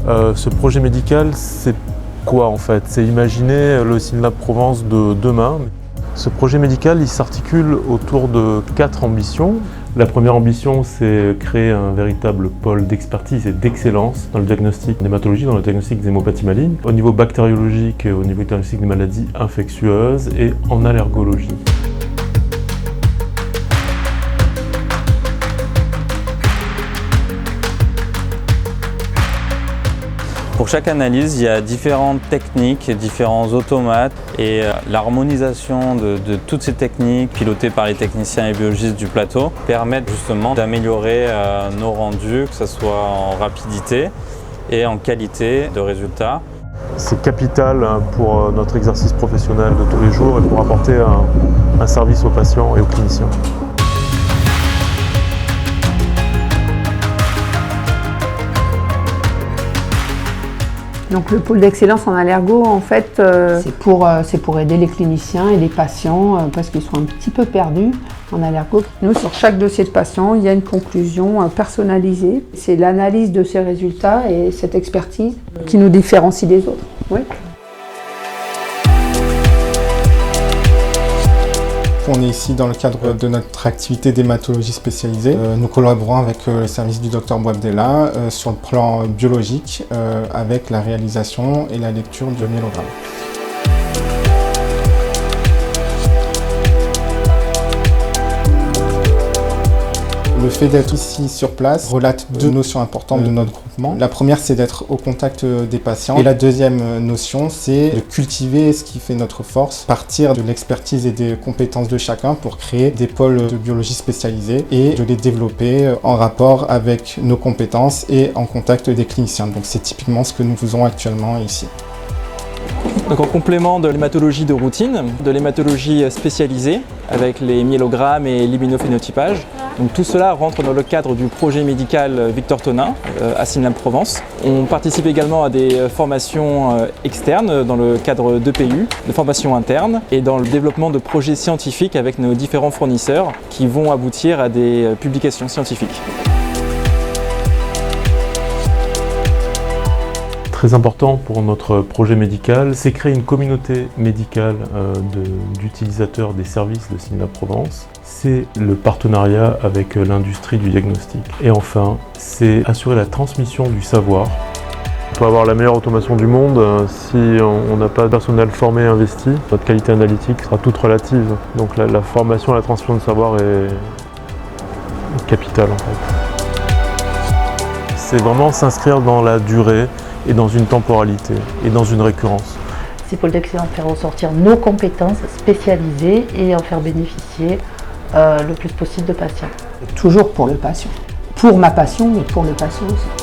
Ce projet médical, c'est quoi en fait? C'est imaginer le Synlab Provence de demain. Ce projet médical, il s'articule autour de 4 ambitions. La première ambition, c'est créer un véritable pôle d'expertise et d'excellence dans le diagnostic d'hématologie, dans le diagnostic des hémopathies malignes, au niveau bactériologique et au niveau diagnostic des maladies infectieuses et en allergologie. Pour chaque analyse, il y a différentes techniques, différents automates et l'harmonisation de toutes ces techniques pilotées par les techniciens et biologistes du plateau permettent justement d'améliorer nos rendus, que ce soit en rapidité et en qualité de résultats. C'est capital pour notre exercice professionnel de tous les jours et pour apporter un service aux patients et aux cliniciens. Donc le pôle d'excellence en allergo, en fait, c'est pour aider les cliniciens et les patients parce qu'ils sont un petit peu perdus en allergo. Nous, sur chaque dossier de patient, il y a une conclusion personnalisée. C'est l'analyse de ces résultats et cette expertise qui nous différencie des autres. Oui. On est ici dans le cadre de notre activité d'hématologie spécialisée. Nous collaborons avec le service du Dr Bouabdella sur le plan biologique avec la réalisation et la lecture de myélogrammes. Le fait d'être ici sur place relate deux notions importantes de notre groupement. La première, c'est d'être au contact des patients. Et la deuxième notion, c'est de cultiver ce qui fait notre force, partir de l'expertise et des compétences de chacun pour créer des pôles de biologie spécialisés et de les développer en rapport avec nos compétences et en contact des cliniciens. Donc c'est typiquement ce que nous faisons actuellement ici. Donc en complément de l'hématologie de routine, de l'hématologie spécialisée avec les myélogrammes et l'immunophénotypage. Donc tout cela rentre dans le cadre du projet médical Victor Tonin à Synlab Provence. On participe également à des formations externes dans le cadre d'EPU, de formations internes et dans le développement de projets scientifiques avec nos différents fournisseurs qui vont aboutir à des publications scientifiques. Très important pour notre projet médical, c'est créer une communauté médicale d'utilisateurs des services de Synlab Provence. C'est le partenariat avec l'industrie du diagnostic. Et enfin, c'est assurer la transmission du savoir. On peut avoir la meilleure automation du monde, si on n'a pas de personnel formé et investi, notre qualité analytique sera toute relative. Donc la formation et la transmission de savoir est capitale en fait. C'est vraiment s'inscrire dans la durée et dans une temporalité et dans une récurrence. Ces pôles d'excellence faire ressortir nos compétences spécialisées et en faire bénéficier le plus possible de patients. Toujours pour le patient. Pour ma passion, mais pour le patient aussi.